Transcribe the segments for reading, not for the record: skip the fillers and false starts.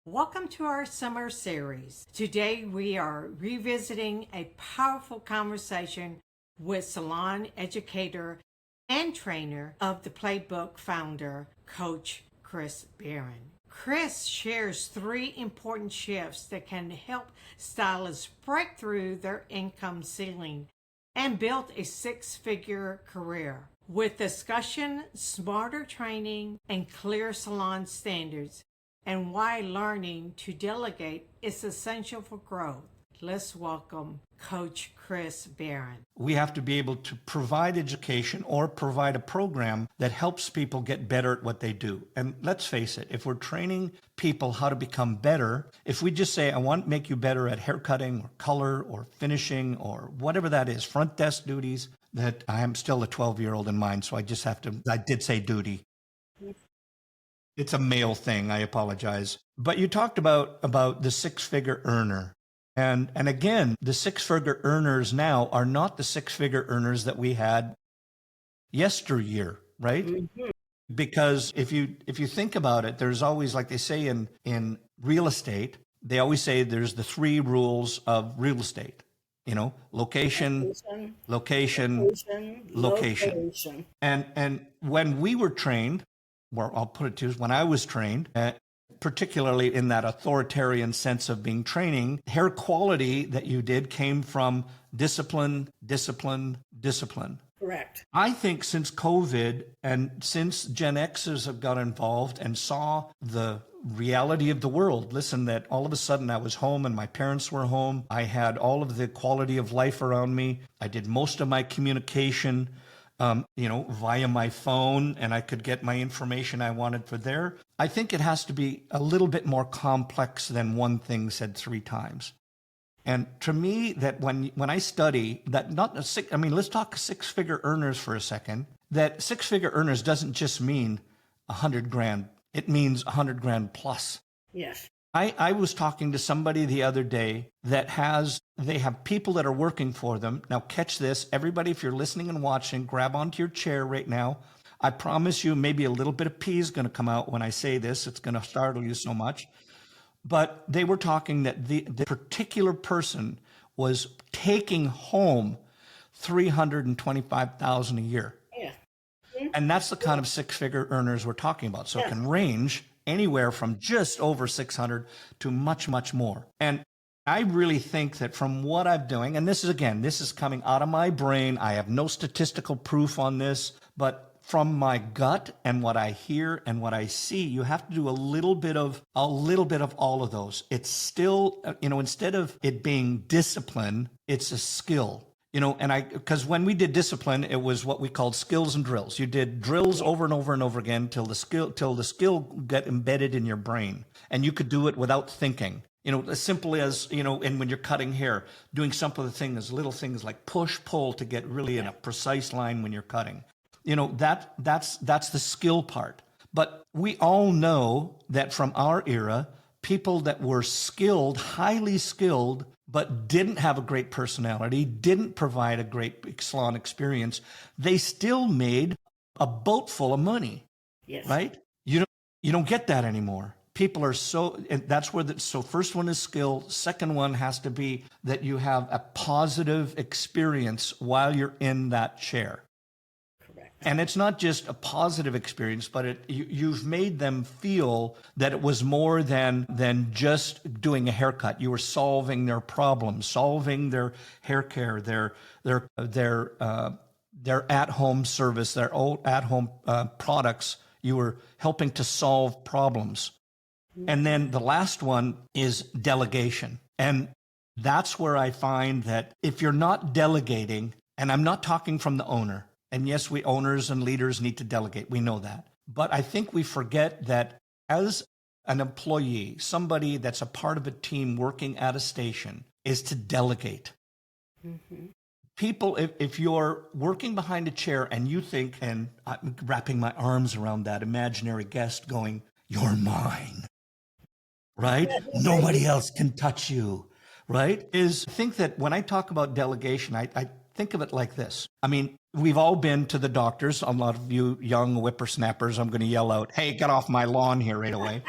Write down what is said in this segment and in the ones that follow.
Welcome to our summer series. Today we are revisiting a powerful conversation with Salon educator and trainer of the Playbook founder, Coach Chris Baran. Chris shares three important shifts that can help stylists break through their income ceiling and build a six-figure career. With discussion, smarter training, and clear salon standards, and why learning to delegate is essential for growth. Let's welcome Coach Chris Baran. We have to be able to provide education or provide a program that helps people get better at what they do. And let's face it, if we're training people how to become better, if we just say, I want to make you better at haircutting or color or finishing or whatever that is, front desk duties, that I am still a 12-year-old in mind, so I just have to, I did say duty. It's a male thing, I apologize. But you talked about the six-figure earner. And again, the six-figure earners now are not the six-figure earners that we had yesteryear, right? Mm-hmm. Because if you think about it, there's always, like they say in real estate, they always say there's the three rules of real estate. You know, location. And when we were trained, or I'll put it to you, when I was trained, particularly in that authoritarian sense of being training, hair quality that you did came from discipline. Correct. I think since COVID and since Gen Xers have got involved and saw the reality of the world, listen, that all of a sudden I was home and my parents were home. I had all of the quality of life around me. I did most of my communication via my phone, and I could get my information I wanted for there. I think it has to be a little bit more complex than one thing said three times. And to me, that when I study that, let's talk six-figure earners for a second. That six-figure earners doesn't just mean 100 grand. It means 100 grand plus. Yes. I was talking to somebody the other day that they have people that are working for them. Now catch this, everybody, if you're listening and watching, grab onto your chair right now. I promise you maybe a little bit of pee is going to come out when I say this. It's going to startle you so much. But they were talking that the particular person was taking home $325,000 a year. Yeah. And that's the kind of six-figure earners we're talking about. So It can range anywhere from just over 600 to much, much more. And I really think that from what I'm doing, and this is coming out of my brain. I have no statistical proof on this, but from my gut and what I hear and what I see, you have to do a little bit of all of those. It's still, instead of it being discipline, it's a skill. Because when we did discipline, it was what we called skills and drills. You did drills over and over and over again till the skill got embedded in your brain, and you could do it without thinking. As simple as, and when you're cutting hair, doing some of the things, little things like push, pull to get really in a precise line when you're cutting. That's the skill part. But we all know that from our era, people that were skilled, highly skilled, but didn't have a great personality, didn't provide a great salon experience, they still made a boat full of money. Yes. Right? You don't get that anymore. People are and that's where so first one is skill. Second one has to be that you have a positive experience while you're in that chair. And it's not just a positive experience, but you've made them feel that it was more than just doing a haircut. You were solving their problems, solving their hair care, their at-home service, their at-home products. You were helping to solve problems. And then the last one is delegation. And that's where I find that if you're not delegating, and I'm not talking from the owner, and yes, we owners and leaders need to delegate. We know that. But I think we forget that as an employee, somebody that's a part of a team working at a station, is to delegate. Mm-hmm. People, if you're working behind a chair and you think, and I'm wrapping my arms around that imaginary guest going, you're mine, right? Nobody else can touch you, right? Think that when I talk about delegation, I think of it like this. I mean, we've all been to the doctors. A lot of you young whippersnappers, I'm going to yell out, hey, get off my lawn here right away.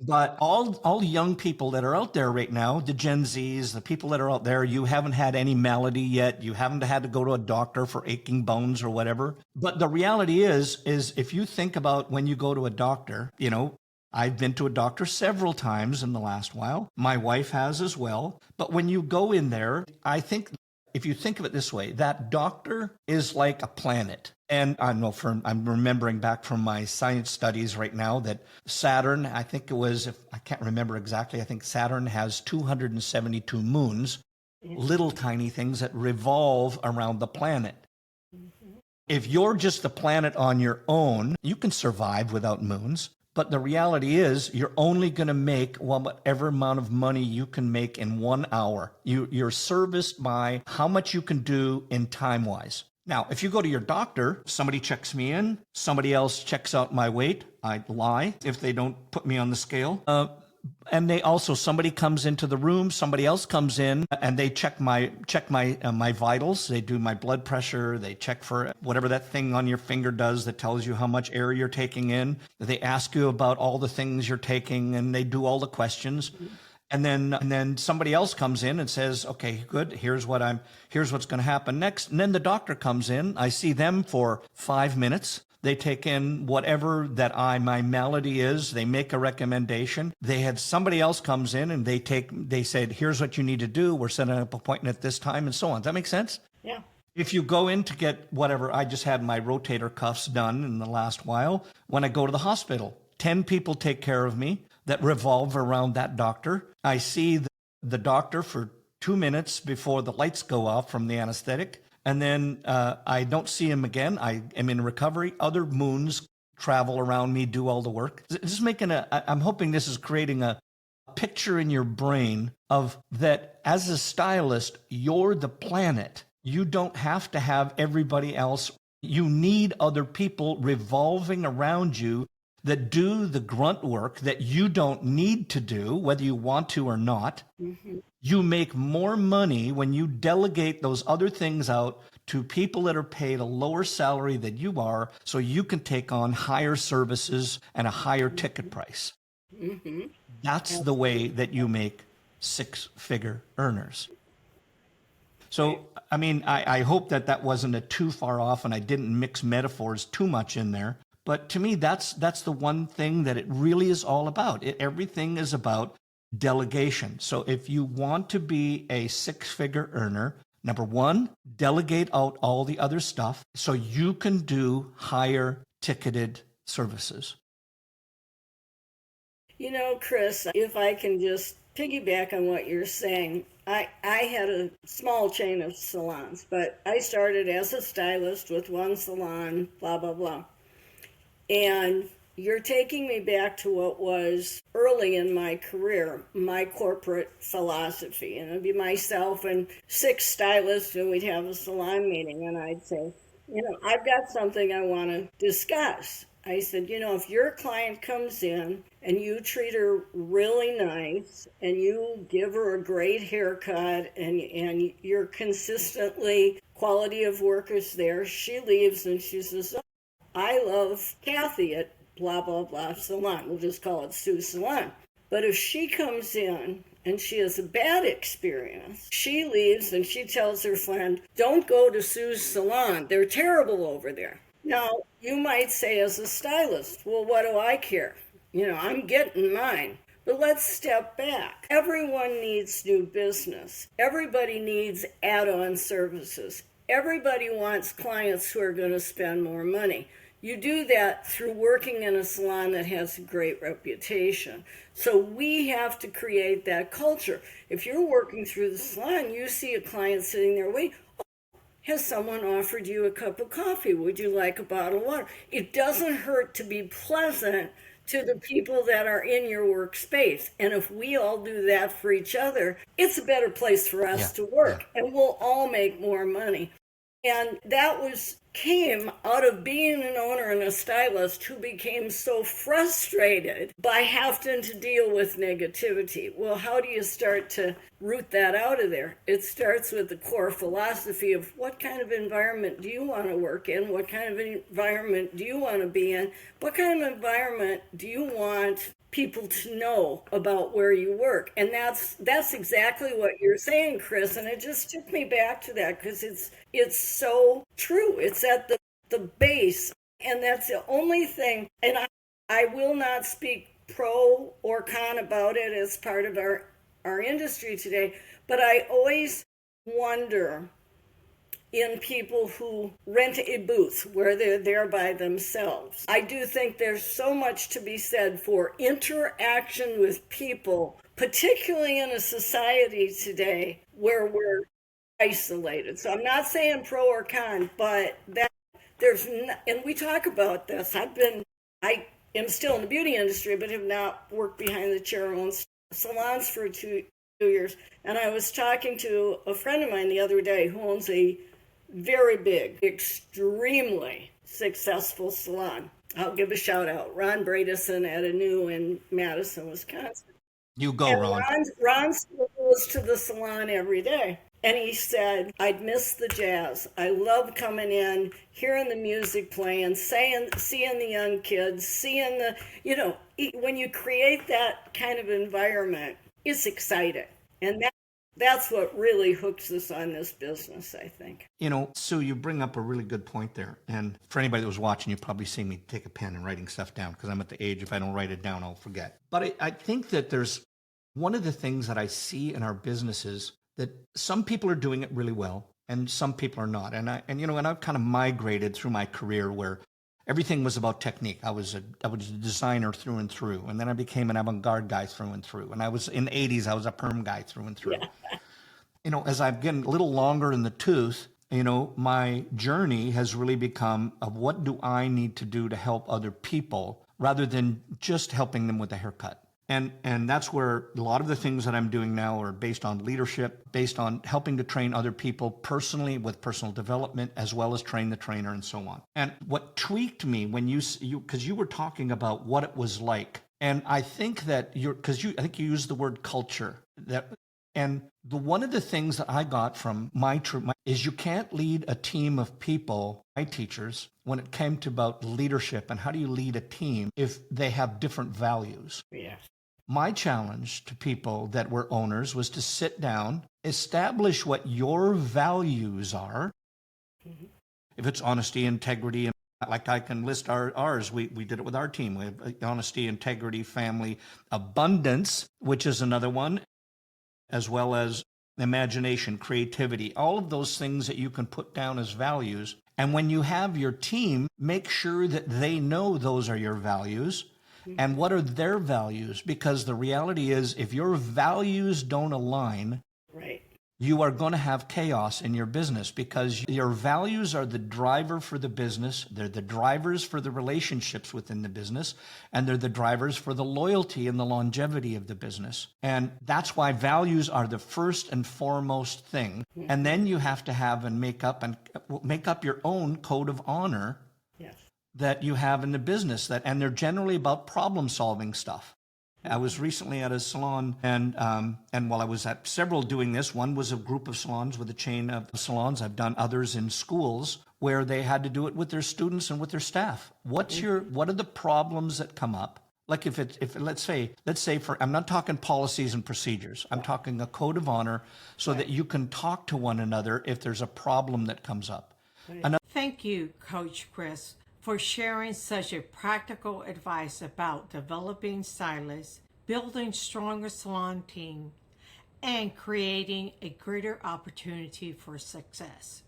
But all young people that are out there right now, the Gen Zs, the people that are out there, you haven't had any malady yet. You haven't had to go to a doctor for aching bones or whatever. But the reality is if you think about when you go to a doctor, I've been to a doctor several times in the last while. My wife has as well. But when you go in there, I think if you think of it this way, that doctor is like a planet. And I know I'm remembering back from my science studies right now that Saturn, I think it was, if I can't remember exactly, I think Saturn has 272 moons, little tiny things that revolve around the planet. If you're just a planet on your own, you can survive without moons. But the reality is you're only going to make whatever amount of money you can make in 1 hour. You're serviced by how much you can do in time-wise. Now, if you go to your doctor, somebody checks me in, somebody else checks out my weight. I lie if they don't put me on the scale. And somebody comes into the room, somebody else comes in and they check my vitals. They do my blood pressure. They check for whatever that thing on your finger does that tells you how much air you're taking in. They ask you about all the things you're taking and they do all the questions. And then somebody else comes in and says, okay, good. Here's what's going to happen next. And then the doctor comes in. I see them for 5 minutes. They take in whatever my malady is. They make a recommendation. They had somebody else comes in and they said, here's what you need to do. We're setting up an appointment at this time and so on. Does that make sense? Yeah. If you go in to get whatever, I just had my rotator cuffs done in the last while. When I go to the hospital, 10 people take care of me that revolve around that doctor. I see the doctor for 2 minutes before the lights go off from the anesthetic. And then I don't see him again. I am in recovery. Other moons travel around me, do all the work. I'm hoping this is creating a picture in your brain of that as a stylist, you're the planet. You don't have to have everybody else. You need other people revolving around you that do the grunt work that you don't need to do, whether you want to or not. Mm-hmm. You make more money when you delegate those other things out to people that are paid a lower salary than you are, so you can take on higher services and a higher ticket price. Mm-hmm. That's the way that you make six-figure earners. So, I mean, I hope that wasn't a too far off and I didn't mix metaphors too much in there. But to me, that's the one thing that it really is all about. Everything is about delegation. So if you want to be a six-figure earner, number one, delegate out all the other stuff so you can do higher ticketed services. Chris, if I can just piggyback on what you're saying, I had a small chain of salons, but I started as a stylist with one salon, blah, blah, blah. And you're taking me back to what was early in my career, my corporate philosophy. And it'd be myself and 6 stylists, and we'd have a salon meeting. And I'd say, I've got something I want to discuss. I said, if your client comes in and you treat her really nice and you give her a great haircut and you're consistently, quality of work is there, she leaves and she says, I love Kathy at blah, blah, blah salon. We'll just call it Sue's Salon. But if she comes in and she has a bad experience, she leaves and she tells her friend, don't go to Sue's Salon. They're terrible over there. Now, you might say as a stylist, well, what do I care? I'm getting mine. But let's step back. Everyone needs new business. Everybody needs add-on services. Everybody wants clients who are going to spend more money. You do that through working in a salon that has a great reputation. So we have to create that culture. If you're working through the salon, you see a client sitting there waiting. Oh, has someone offered you a cup of coffee? Would you like a bottle of water? It doesn't hurt to be pleasant to the people that are in your workspace. And if we all do that for each other, it's a better place for us to work. And we'll all make more money. And that came out of being an owner and a stylist who became so frustrated by having to deal with negativity. Well, how do you start to root that out of there? It starts with the core philosophy of what kind of environment do you want to work in? What kind of environment do you want to be in? What kind of environment do you want people to know about where you work. And that's exactly what you're saying, Chris. And it just took me back to that because it's so true. It's at the base. And that's the only thing. And I will not speak pro or con about it as part of our industry today, but I always wonder in people who rent a booth where they're there by themselves. I do think there's so much to be said for interaction with people, particularly in a society today where we're isolated. So I'm not saying pro or con, but that and we talk about this. I am still in the beauty industry, but have not worked behind the chair on salons for 2 years. And I was talking to a friend of mine the other day who owns a very big, extremely successful salon. I'll give a shout out. Ron Bradison at a new in Madison, Wisconsin. You go, and Ron. Ron still goes to the salon every day. And he said, I'd miss the jazz. I love coming in, hearing the music playing, seeing the young kids, seeing when you create that kind of environment, it's exciting. And that's what really hooks us on this business, I think. Sue, you bring up a really good point there. And for anybody that was watching, you've probably seen me take a pen and writing stuff down because I'm at the age, if I don't write it down, I'll forget. But I think that there's one of the things that I see in our businesses that some people are doing it really well and some people are not. And I've kind of migrated through my career where everything was about technique. I was a designer through and through. And then I became an avant-garde guy through and through. And I was in the 80s, I was a perm guy through and through. Yeah. As I've gotten a little longer in the tooth, my journey has really become of what do I need to do to help other people rather than just helping them with a haircut. And that's where a lot of the things that I'm doing now are based on leadership, based on helping to train other people personally with personal development, as well as train the trainer and so on. And what tweaked me when because you were talking about what it was like, and I think that I think you used the word culture. One of the things that I got from my is you can't lead a team of people, my teachers, when it came to about leadership and how do you lead a team if they have different values. Yes. My challenge to people that were owners was to sit down, establish what your values are. Mm-hmm. If it's honesty, integrity, and like I can list ours, we did it with our team. We have honesty, integrity, family, abundance, which is another one, as well as imagination, creativity, all of those things that you can put down as values. And when you have your team, make sure that they know those are your values. And what are their values? Because the reality is, if your values don't align, right, you are going to have chaos in your business because your values are the driver for the business. They're the drivers for the relationships within the business, and they're the drivers for the loyalty and the longevity of the business. And that's why values are the first and foremost thing. And then you have to have and make up your own code of honor. Yes. That you have in the business, and they're generally about problem-solving stuff. I was recently at a salon, and while I was at several doing this, one was a group of salons with a chain of salons. I've done others in schools where they had to do it with their students and with their staff. What are the problems that come up? Like if let's say I'm not talking policies and procedures. I'm talking a code of honor so that you can talk to one another if there's a problem that comes up. Thank you, Coach Chris, for sharing such a practical advice about developing stylists, building stronger salon team, and creating a greater opportunity for success.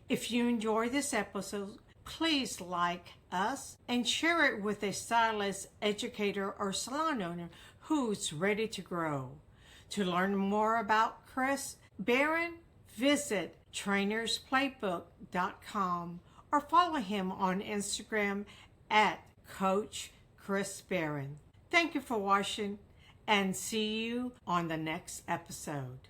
If you enjoy this episode, please like us and share it with a stylist, educator, or salon owner who's ready to grow. To learn more about Chris Baran, visit trainersplaybook.com or follow him on Instagram at Coach Chris Baran. Thank you for watching and see you on the next episode.